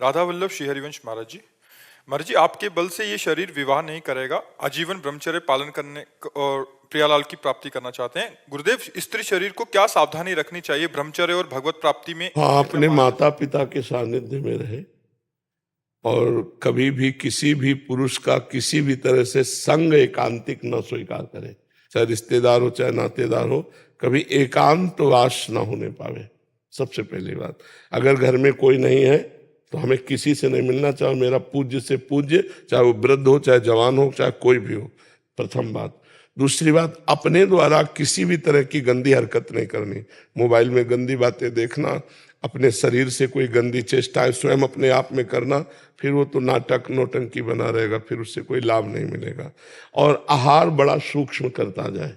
राधा वल्लभ श्री हरिवंश महाराज जी आपके बल से ये शरीर विवाह नहीं करेगा, आजीवन ब्रह्मचर्य पालन करने और प्रियालाल की प्राप्ति करना चाहते हैं। गुरुदेव, स्त्री शरीर को क्या सावधानी रखनी चाहिए ब्रह्मचर्य और भगवत प्राप्ति में? हाँ, अपने माता पिता के सानिध्य में रहे और कभी भी किसी भी पुरुष का किसी भी तरह से संग एकांतिक न स्वीकार करे, चाहे रिश्तेदार हो चाहे नातेदार हो, कभी एकांतवास न होने पावे। सबसे पहली बात, अगर घर में कोई नहीं है तो हमें किसी से नहीं मिलना, चाहे मेरा पूज्य से पूज्य, चाहे वो वृद्ध हो चाहे जवान हो चाहे कोई भी हो, प्रथम बात। दूसरी बात, अपने द्वारा किसी भी तरह की गंदी हरकत नहीं करनी। मोबाइल में गंदी बातें देखना, अपने शरीर से कोई गंदी चेष्टाएं स्वयं अपने आप में करना, फिर वो तो नाटक नौटंकी बना रहेगा, फिर उससे कोई लाभ नहीं मिलेगा। और आहार बड़ा सूक्ष्म करता जाए,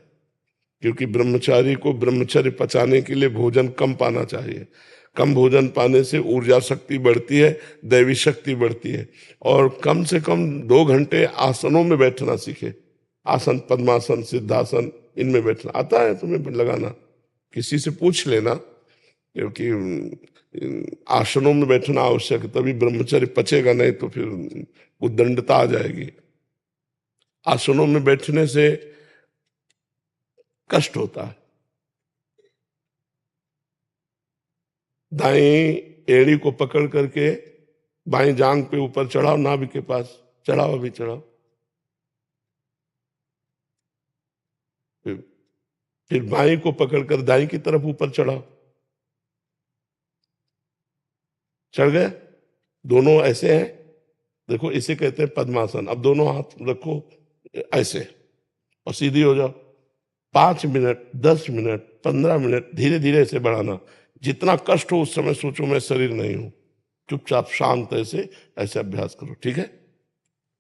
क्योंकि ब्रह्मचारी को ब्रह्मचर्य पचाने के लिए भोजन कम पाना चाहिए। कम भोजन पाने से ऊर्जा शक्ति बढ़ती है, दैवी शक्ति बढ़ती है। और कम से कम 2 घंटे आसनों में बैठना सीखे। आसन, पद्मासन, सिद्धासन, इनमें बैठना आता है तुम्हें लगाना? किसी से पूछ लेना, क्योंकि आसनों में बैठना आवश्यक है, तभी ब्रह्मचर्य पचेगा, नहीं तो फिर उद्दंडता आ जाएगी। आसनों में बैठने से कष्ट होता है। दाएं एड़ी को पकड़ करके बाएं जांग पे ऊपर चढ़ाओ, नाभि के पास चढ़ाओ, अभी चढ़ाओ। फिर बाएं को पकड़कर दाएं की तरफ ऊपर चढ़ाओ। चढ़ गए? दोनों ऐसे हैं, देखो इसे कहते हैं पद्मासन। अब दोनों हाथ रखो ऐसे और सीधी हो जाओ। 5 मिनट, 10 मिनट, 15 मिनट, धीरे धीरे ऐसे बढ़ाना। जितना कष्ट हो उस समय सोचो मैं शरीर नहीं हूं, चुपचाप शांत ऐसे अभ्यास करो, ठीक है?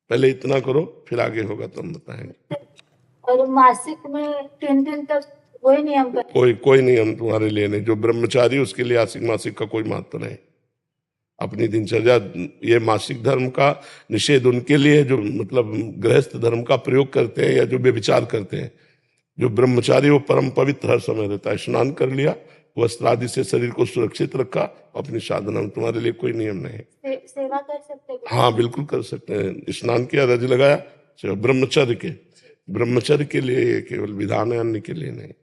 पहले इतना करो, फिर आगे होगा तो हम बताएंगे। और मासिक में 3 दिन तक कोई नियम? कोई नियम तुम्हारे लिए नहीं। जो ब्रह्मचारी उसके लिए आसिक मासिक का कोई महत्व नहीं। अपनी दिनचर्या, ये मासिक धर्म का निषेध उनके लिए जो मतलब गृहस्थ धर्म का प्रयोग करते हैं या जो व्यभिचार करते हैं। जो ब्रह्मचारी वो परम पवित्र हर समय रहता है। स्नान कर लिया, वस्त्र आदि से शरीर को सुरक्षित रखा, अपनी साधना में। तुम्हारे लिए कोई नियम नहीं। सेवा कर सकते हैं? हाँ, बिल्कुल कर सकते हैं। स्नान किया, रज लगाया, ब्रह्मचर्य के लिए केवल विधान है, अन्य के लिए नहीं।